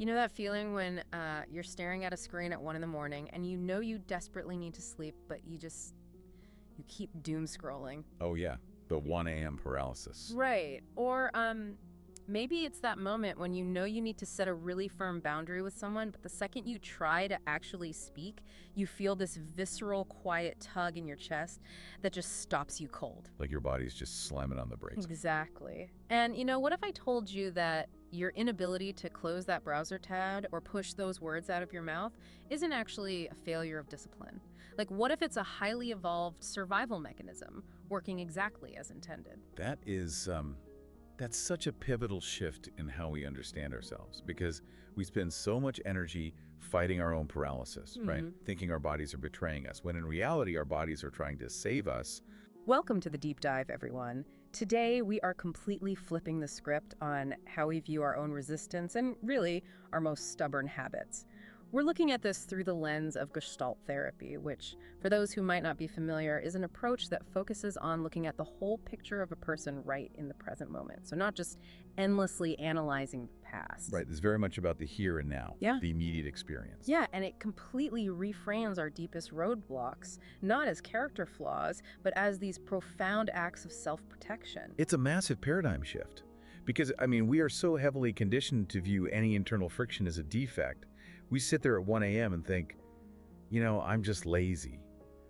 You know that feeling when you're staring at a screen at 1 in the morning and you know you desperately need to sleep, but you keep doom scrolling? Oh, yeah. The 1 a.m. paralysis. Right. Or maybe it's that moment when you know you need to set a really firm boundary with someone, but the second you try to actually speak, you feel this visceral, quiet tug in your chest that just stops you cold. Like your body's just slamming on the brakes. Exactly. And what if I told you that your inability to close that browser tab or push those words out of your mouth isn't actually a failure of discipline? Like, what if it's a highly evolved survival mechanism working exactly as intended? That's such a pivotal shift in how we understand ourselves, because we spend so much energy fighting our own paralysis, right? Thinking our bodies are betraying us, when in reality our bodies are trying to save us. Welcome to the Deep Dive, everyone. Today, we are completely flipping the script on how we view our own resistance and, really, our most stubborn habits. We're looking at this through the lens of Gestalt therapy, which, for those who might not be familiar, is an approach that focuses on looking at the whole picture of a person right in the present moment. So not just endlessly analyzing the past. Right, it's very much about the here and now, the immediate experience. Yeah, and it completely reframes our deepest roadblocks, not as character flaws, but as these profound acts of self-protection. It's a massive paradigm shift. Because, we are so heavily conditioned to view any internal friction as a defect. We sit there at 1 a.m. and think, I'm just lazy,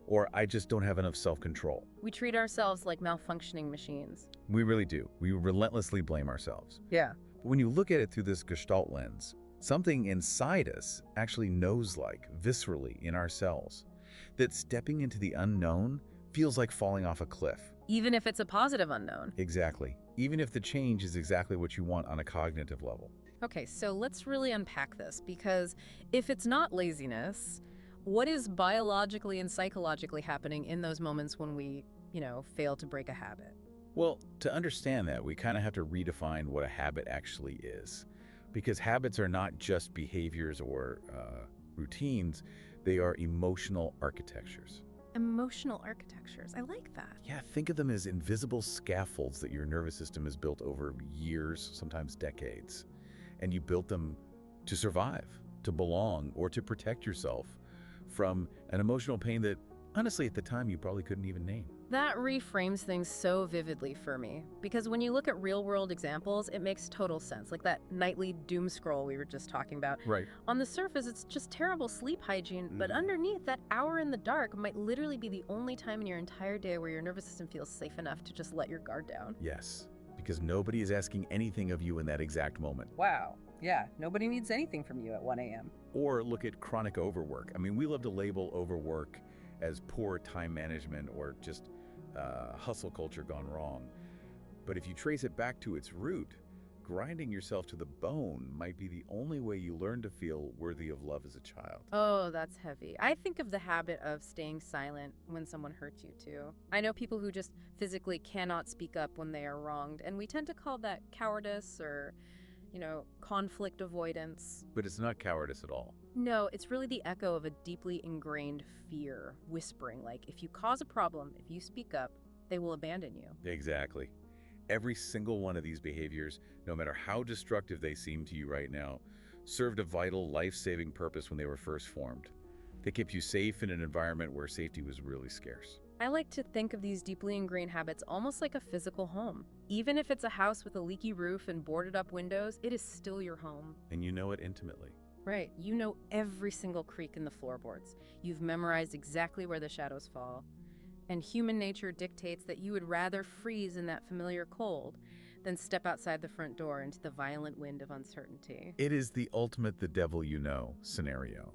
or I just don't have enough self-control. We treat ourselves like malfunctioning machines. We really do. We relentlessly blame ourselves. Yeah. But when you look at it through this Gestalt lens, something inside us actually knows, viscerally in our cells, that stepping into the unknown feels like falling off a cliff. Even if it's a positive unknown. Exactly. Even if the change is exactly what you want on a cognitive level. Okay, so let's really unpack this, because if it's not laziness, what is biologically and psychologically happening in those moments when we, fail to break a habit? Well, to understand that, we kind of have to redefine what a habit actually is. Because habits are not just behaviors or routines, they are emotional architectures. Emotional architectures. I like that. Yeah, think of them as invisible scaffolds that your nervous system has built over years, sometimes decades. And you built them to survive, to belong, or to protect yourself from an emotional pain that, honestly, at the time, you probably couldn't even name. That reframes things so vividly for me, because when you look at real-world examples, it makes total sense, like that nightly doom scroll we were just talking about. Right. On the surface, it's just terrible sleep hygiene, but underneath, that hour in the dark might literally be the only time in your entire day where your nervous system feels safe enough to just let your guard down. Yes, because nobody is asking anything of you in that exact moment. Wow. Yeah, nobody needs anything from you at 1 a.m. Or look at chronic overwork. We love to label overwork as poor time management or just hustle culture gone wrong. But if you trace it back to its root, grinding yourself to the bone might be the only way you learn to feel worthy of love as a child. Oh, that's heavy. I think of the habit of staying silent when someone hurts you, too. I know people who just physically cannot speak up when they are wronged, and we tend to call that cowardice or, conflict avoidance. But it's not cowardice at all. No, it's really the echo of a deeply ingrained fear, whispering, like, if you cause a problem, if you speak up, they will abandon you. Exactly. Every single one of these behaviors, no matter how destructive they seem to you right now, served a vital, life-saving purpose when they were first formed. They kept you safe in an environment where safety was really scarce. I like to think of these deeply ingrained habits almost like a physical home. Even if it's a house with a leaky roof and boarded up windows, it is still your home. And you know it intimately. Right. You know every single creak in the floorboards. You've memorized exactly where the shadows fall. And human nature dictates that you would rather freeze in that familiar cold than step outside the front door into the violent wind of uncertainty. It is the ultimate the devil you know scenario.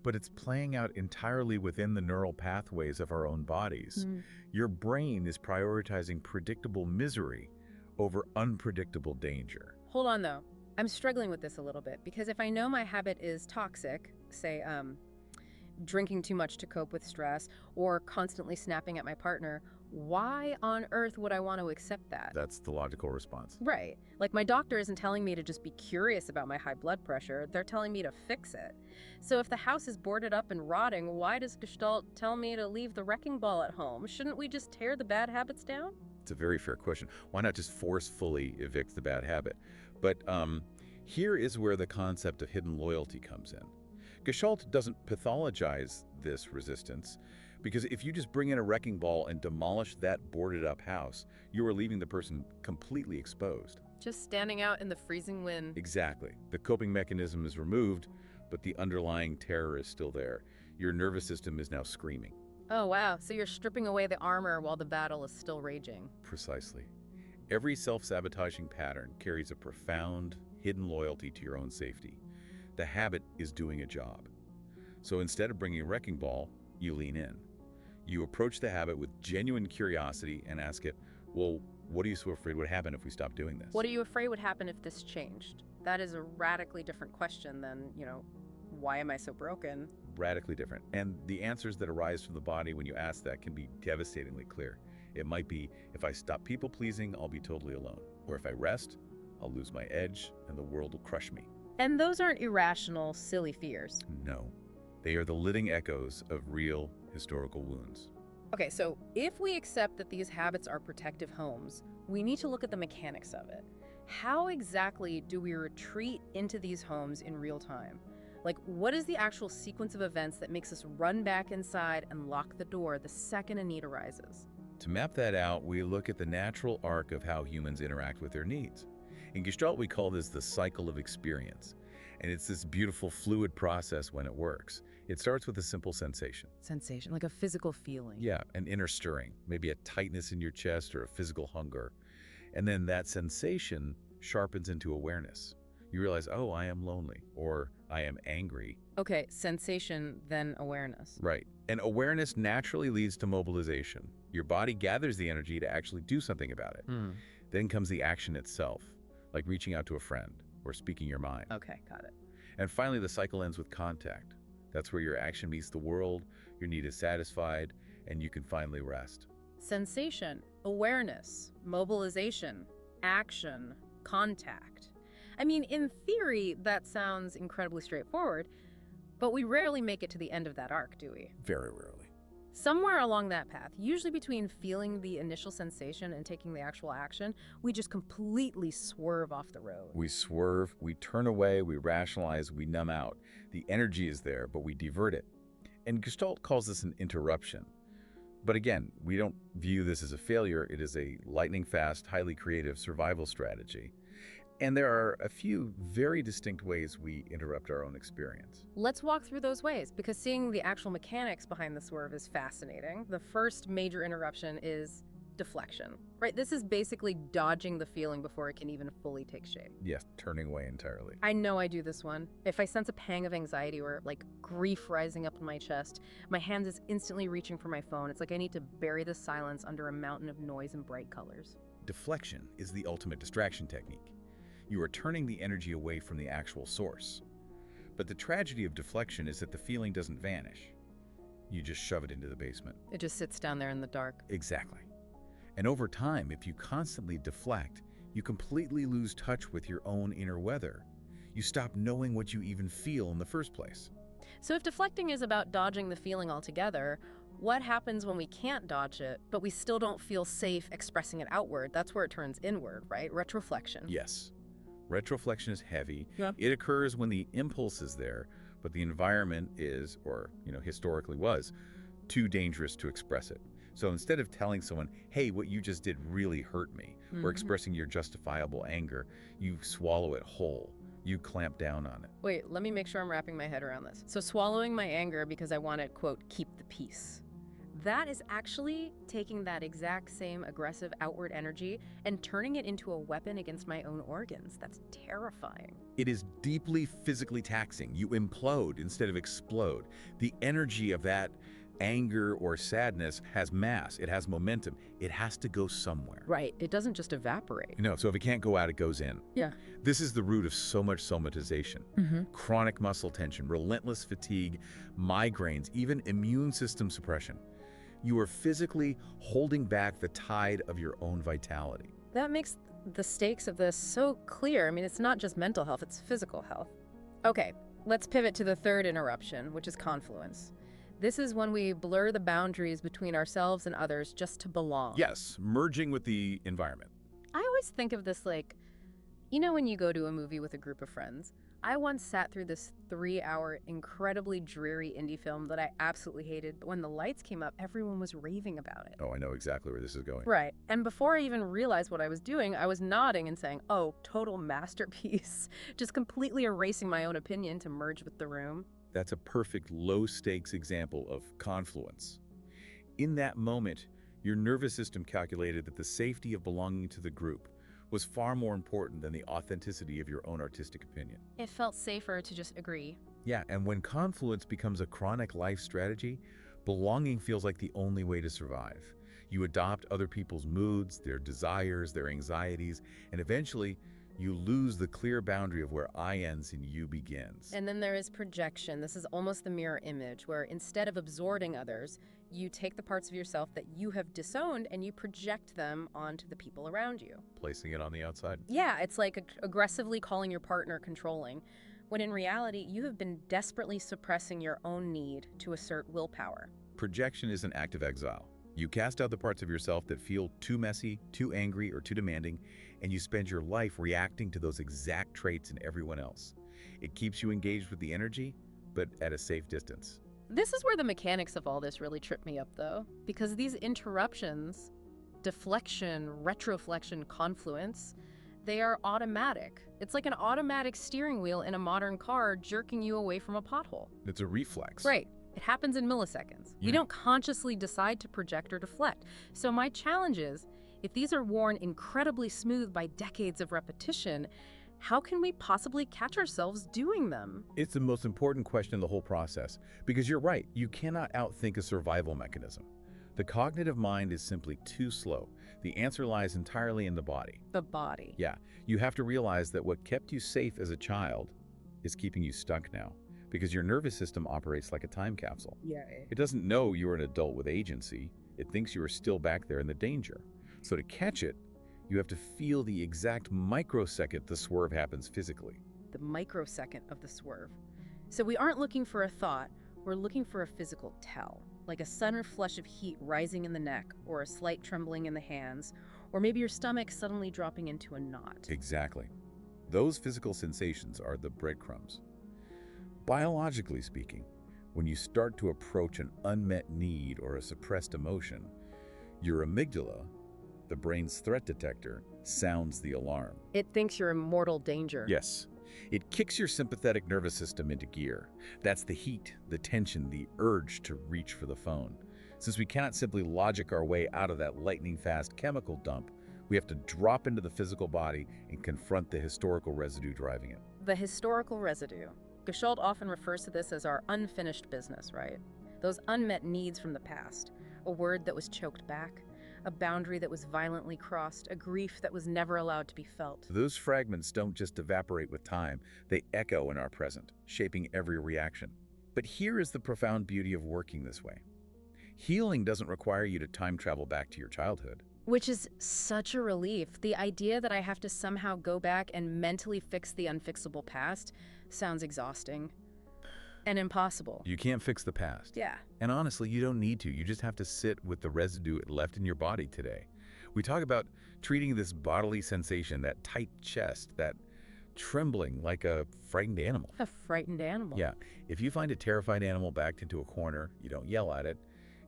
But it's playing out entirely within the neural pathways of our own bodies. Your brain is prioritizing predictable misery over unpredictable danger. Hold on, though. I'm struggling with this a little bit, because if I know my habit is toxic, say, drinking too much to cope with stress, or constantly snapping at my partner, why on earth would I want to accept that? That's the logical response. Right. Like, my doctor isn't telling me to just be curious about my high blood pressure. They're telling me to fix it. So if the house is boarded up and rotting, why does Gestalt tell me to leave the wrecking ball at home? Shouldn't we just tear the bad habits down? It's a very fair question. Why not just forcefully evict the bad habit? But Here is where the concept of hidden loyalty comes in. Gestalt doesn't pathologize this resistance, because if you just bring in a wrecking ball and demolish that boarded-up house, you are leaving the person completely exposed. Just standing out in the freezing wind. Exactly. The coping mechanism is removed, but the underlying terror is still there. Your nervous system is now screaming. Oh, wow. So you're stripping away the armor while the battle is still raging. Precisely. Every self-sabotaging pattern carries a profound, hidden loyalty to your own safety. The habit is doing a job. So instead of bringing a wrecking ball, you lean in. You approach the habit with genuine curiosity and ask it, well, what are you so afraid would happen if we stopped doing this? What are you afraid would happen if this changed? That is a radically different question than, why am I so broken? Radically different. And the answers that arise from the body when you ask that can be devastatingly clear. It might be, if I stop people-pleasing, I'll be totally alone. Or if I rest, I'll lose my edge and the world will crush me. And those aren't irrational, silly fears. No. They are the living echoes of real historical wounds. Okay, so if we accept that these habits are protective homes, we need to look at the mechanics of it. How exactly do we retreat into these homes in real time? Like, what is the actual sequence of events that makes us run back inside and lock the door the second a need arises? To map that out, we look at the natural arc of how humans interact with their needs. In Gestalt, we call this the cycle of experience. And it's this beautiful, fluid process when it works. It starts with a simple sensation. Sensation, like a physical feeling. Yeah, an inner stirring, maybe a tightness in your chest or a physical hunger. And then that sensation sharpens into awareness. You realize, oh, I am lonely, or I am angry. Okay, sensation, then awareness. Right. And awareness naturally leads to mobilization. Your body gathers the energy to actually do something about it. Then comes the action itself, like reaching out to a friend or speaking your mind. Okay, got it. And finally, the cycle ends with contact. That's where your action meets the world, your need is satisfied, and you can finally rest. Sensation, awareness, mobilization, action, contact. I mean, in theory, that sounds incredibly straightforward, but we rarely make it to the end of that arc, do we? Very rarely. Somewhere along that path, usually between feeling the initial sensation and taking the actual action, we just completely swerve off the road. We swerve, we turn away, we rationalize, we numb out. The energy is there, but we divert it. And Gestalt calls this an interruption. But again, we don't view this as a failure. It is a lightning-fast, highly creative survival strategy. And there are a few very distinct ways we interrupt our own experience. Let's walk through those ways, because seeing the actual mechanics behind the swerve is fascinating. The first major interruption is deflection, right? This is basically dodging the feeling before it can even fully take shape. Yes, turning away entirely. I know I do this one. If I sense a pang of anxiety or like grief rising up in my chest, my hand is instantly reaching for my phone. It's like I need to bury the silence under a mountain of noise and bright colors. Deflection is the ultimate distraction technique. You are turning the energy away from the actual source. But the tragedy of deflection is that the feeling doesn't vanish. You just shove it into the basement. It just sits down there in the dark. Exactly. And over time, if you constantly deflect, you completely lose touch with your own inner weather. You stop knowing what you even feel in the first place. So if deflecting is about dodging the feeling altogether, what happens when we can't dodge it, but we still don't feel safe expressing it outward? That's where it turns inward, right? Retroflexion. Yes. Retroflexion is heavy. Yep. It occurs when the impulse is there, but the environment is, or historically was, too dangerous to express it. So instead of telling someone, hey, what you just did really hurt me, or expressing your justifiable anger, you swallow it whole. You clamp down on it. Wait, let me make sure I'm wrapping my head around this. So swallowing my anger because I want to, quote, keep the peace. That is actually taking that exact same aggressive outward energy and turning it into a weapon against my own organs. That's terrifying. It is deeply physically taxing. You implode instead of explode. The energy of that anger or sadness has mass. It has momentum. It has to go somewhere. Right. It doesn't just evaporate. So if it can't go out, it goes in. Yeah. This is the root of so much somatization. Chronic muscle tension, relentless fatigue, migraines, even immune system suppression. You are physically holding back the tide of your own vitality. That makes the stakes of this so clear. I mean, it's not just mental health, it's physical health. Okay, let's pivot to the third interruption, which is confluence. This is when we blur the boundaries between ourselves and others just to belong. Yes, merging with the environment. I always think of this like You know when you go to a movie with a group of friends? I once sat through this 3-hour, incredibly dreary indie film that I absolutely hated, but when the lights came up, everyone was raving about it. Oh, I know exactly where this is going. Right. And before I even realized what I was doing, I was nodding and saying, oh, total masterpiece. Just completely erasing my own opinion to merge with the room. That's a perfect low-stakes example of confluence. In that moment, your nervous system calculated that the safety of belonging to the group was far more important than the authenticity of your own artistic opinion. It felt safer to just agree. Yeah, and when confluence becomes a chronic life strategy, belonging feels like the only way to survive. You adopt other people's moods, their desires, their anxieties, and eventually you lose the clear boundary of where I ends and you begins. And then there is projection. This is almost the mirror image, where instead of absorbing others, you take the parts of yourself that you have disowned and you project them onto the people around you. Placing it on the outside. Yeah, it's like aggressively calling your partner controlling, when in reality, you have been desperately suppressing your own need to assert willpower. Projection is an act of exile. You cast out the parts of yourself that feel too messy, too angry, or too demanding, and you spend your life reacting to those exact traits in everyone else. It keeps you engaged with the energy, but at a safe distance. This is where the mechanics of all this really trip me up, though, because these interruptions, deflection, retroflexion, confluence, they are automatic. It's like an automatic steering wheel in a modern car jerking you away from a pothole. It's a reflex. Right. It happens in milliseconds. We don't consciously decide to project or deflect. So my challenge is, if these are worn incredibly smooth by decades of repetition, how can we possibly catch ourselves doing them? It's the most important question in the whole process, because you're right, you cannot outthink a survival mechanism. The cognitive mind is simply too slow. The answer lies entirely in the body. The body. Yeah, you have to realize that what kept you safe as a child is keeping you stuck now, because your nervous system operates like a time capsule. Yeah. It doesn't know you're an adult with agency. It thinks you are still back there in the danger. So to catch it, you have to feel the exact microsecond the swerve happens physically. The microsecond of the swerve. So we aren't looking for a thought, we're looking for a physical tell, like a sudden flush of heat rising in the neck, or a slight trembling in the hands, or maybe your stomach suddenly dropping into a knot. Exactly. Those physical sensations are the breadcrumbs. Biologically speaking, when you start to approach an unmet need or a suppressed emotion, your amygdala, the brain's threat detector, sounds the alarm. It thinks you're in mortal danger. Yes. It kicks your sympathetic nervous system into gear. That's the heat, the tension, the urge to reach for the phone. Since we cannot simply logic our way out of that lightning-fast chemical dump, we have to drop into the physical body and confront the historical residue driving it. The historical residue. Gestalt often refers to this as our unfinished business, right? Those unmet needs from the past. A word that was choked back, a boundary that was violently crossed, a grief that was never allowed to be felt. Those fragments don't just evaporate with time, they echo in our present, shaping every reaction. But here is the profound beauty of working this way. Healing doesn't require you to time travel back to your childhood. Which is such a relief. The idea that I have to somehow go back and mentally fix the unfixable past sounds exhausting and impossible. You can't fix the past. Yeah. And honestly, you don't need to. You just have to sit with the residue left in your body today. We talk about treating this bodily sensation, that tight chest, that trembling like a frightened animal. A frightened animal. Yeah. If you find a terrified animal backed into a corner, you don't yell at it,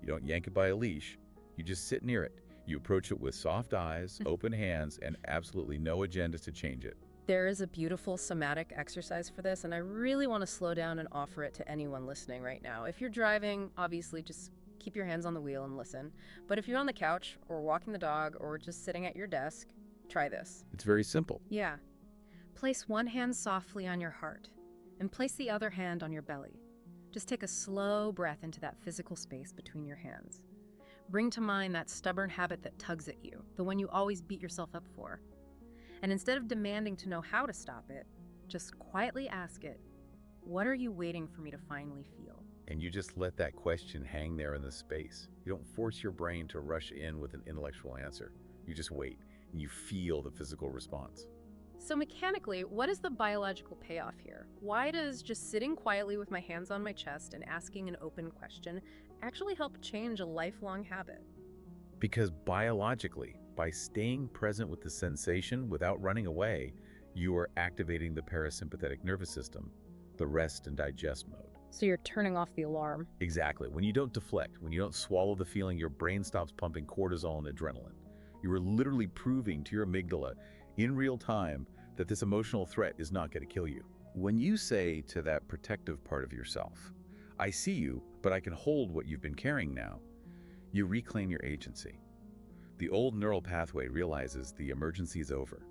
you don't yank it by a leash, you just sit near it. You approach it with soft eyes, open hands, and absolutely no agendas to change it. There is a beautiful somatic exercise for this, and I really want to slow down and offer it to anyone listening right now. If you're driving, obviously just keep your hands on the wheel and listen. But if you're on the couch or walking the dog or just sitting at your desk, try this. It's very simple. Yeah. Place one hand softly on your heart and place the other hand on your belly. Just take a slow breath into that physical space between your hands. Bring to mind that stubborn habit that tugs at you, the one you always beat yourself up for. And instead of demanding to know how to stop it, just quietly ask it, what are you waiting for me to finally feel? And you just let that question hang there in the space. You don't force your brain to rush in with an intellectual answer. You just wait, and you feel the physical response. So mechanically, what is the biological payoff here? Why does just sitting quietly with my hands on my chest and asking an open question actually help change a lifelong habit? Because biologically, by staying present with the sensation without running away, You are activating the parasympathetic nervous system, the rest and digest mode. So you're turning off the alarm. Exactly. When you don't deflect, when you don't swallow the feeling, your brain stops pumping cortisol and adrenaline. You are literally proving to your amygdala in real time that this emotional threat is not going to kill you. When you say to that protective part of yourself, I see you, but I can hold what you've been carrying now, you reclaim your agency. The old neural pathway realizes the emergency is over.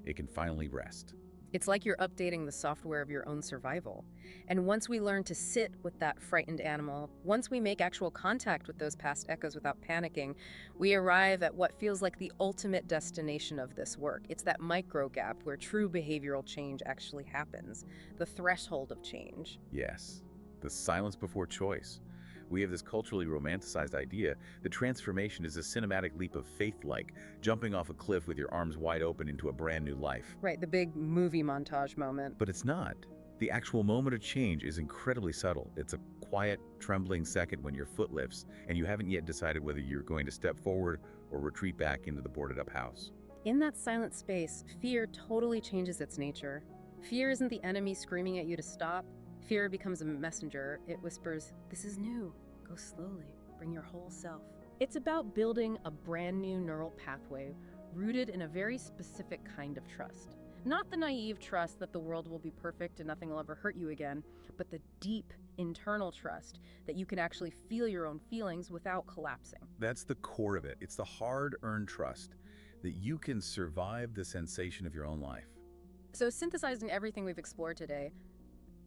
It can finally rest. It's like you're updating the software of your own survival. And once we learn to sit with that frightened animal, once we make actual contact with those past echoes without panicking, we arrive at what feels like the ultimate destination of this work. It's that micro gap where true behavioral change actually happens, the threshold of change. Yes, the silence before choice. We have this culturally romanticized idea that transformation is a cinematic leap of faith, like jumping off a cliff with your arms wide open into a brand new life. Right, the big movie montage moment. But it's not. The actual moment of change is incredibly subtle. It's a quiet, trembling second when your foot lifts and you haven't yet decided whether you're going to step forward or retreat back into the boarded-up house. In that silent space, fear totally changes its nature. Fear isn't the enemy screaming at you to stop. Fear becomes a messenger. It whispers, "This is new. Go slowly. Bring your whole self." It's about building a brand new neural pathway rooted in a very specific kind of trust. Not the naive trust that the world will be perfect and nothing will ever hurt you again, but the deep internal trust that you can actually feel your own feelings without collapsing. That's the core of it. It's the hard-earned trust that you can survive the sensation of your own life. So, synthesizing everything we've explored today,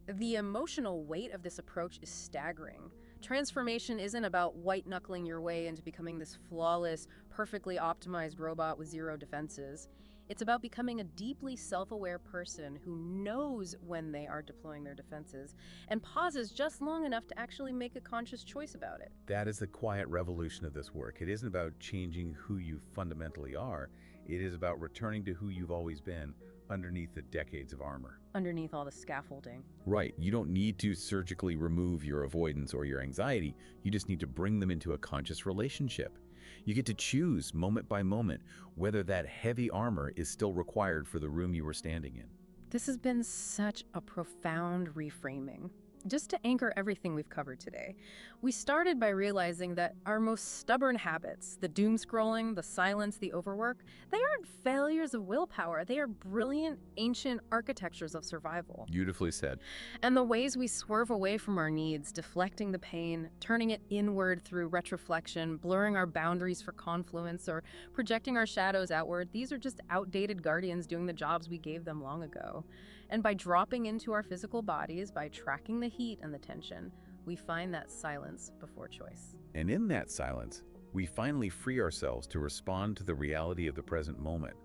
the emotional weight of this approach is staggering. Transformation isn't about white-knuckling your way into becoming this flawless, perfectly optimized robot with zero defenses. It's about becoming a deeply self-aware person who knows when they are deploying their defenses and pauses just long enough to actually make a conscious choice about it. That is the quiet revolution of this work. It isn't about changing who you fundamentally are. It is about returning to who you've always been, underneath the decades of armor. Underneath all the scaffolding. Right. You don't need to surgically remove your avoidance or your anxiety. You just need to bring them into a conscious relationship. You get to choose moment by moment whether that heavy armor is still required for the room you were standing in. This has been such a profound reframing. Just to anchor everything we've covered today, we started by realizing that our most stubborn habits, the doom scrolling, the silence, the overwork, they aren't failures of willpower. They are brilliant, ancient architectures of survival. Beautifully said. And the ways we swerve away from our needs, deflecting the pain, turning it inward through retroflexion, blurring our boundaries for confluence, or projecting our shadows outward, these are just outdated guardians doing the jobs we gave them long ago. And by dropping into our physical bodies, by tracking the heat and the tension, we find that silence before choice. And in that silence, we finally free ourselves to respond to the reality of the present moment,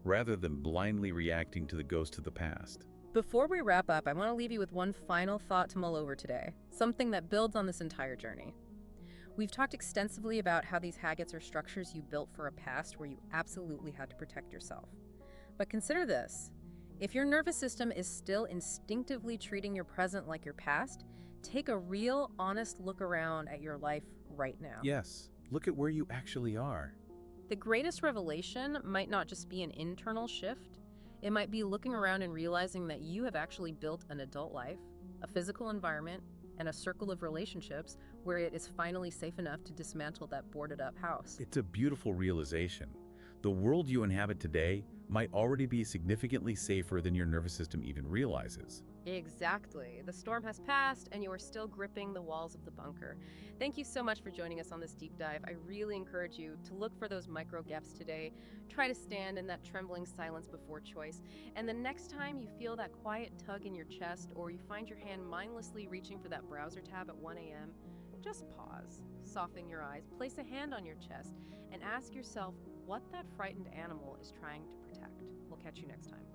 rather than blindly reacting to the ghost of the past. Before we wrap up, I want to leave you with one final thought to mull over today, something that builds on this entire journey. We've talked extensively about how these habits are structures you built for a past where you absolutely had to protect yourself. But consider this. If your nervous system is still instinctively treating your present like your past, take a real, honest look around at your life right now. Yes, look at where you actually are. The greatest revelation might not just be an internal shift. It might be looking around and realizing that you have actually built an adult life, a physical environment, and a circle of relationships where it is finally safe enough to dismantle that boarded-up house. It's a beautiful realization. The world you inhabit today might already be significantly safer than your nervous system even realizes. Exactly. The storm has passed and you are still gripping the walls of the bunker. Thank you so much for joining us on this deep dive. I really encourage you to look for those micro gaps today. Try to stand in that trembling silence before choice. And the next time you feel that quiet tug in your chest or you find your hand mindlessly reaching for that browser tab at 1 a.m., just pause, soften your eyes, place a hand on your chest, and ask yourself what that frightened animal is trying to protect. We'll catch you next time.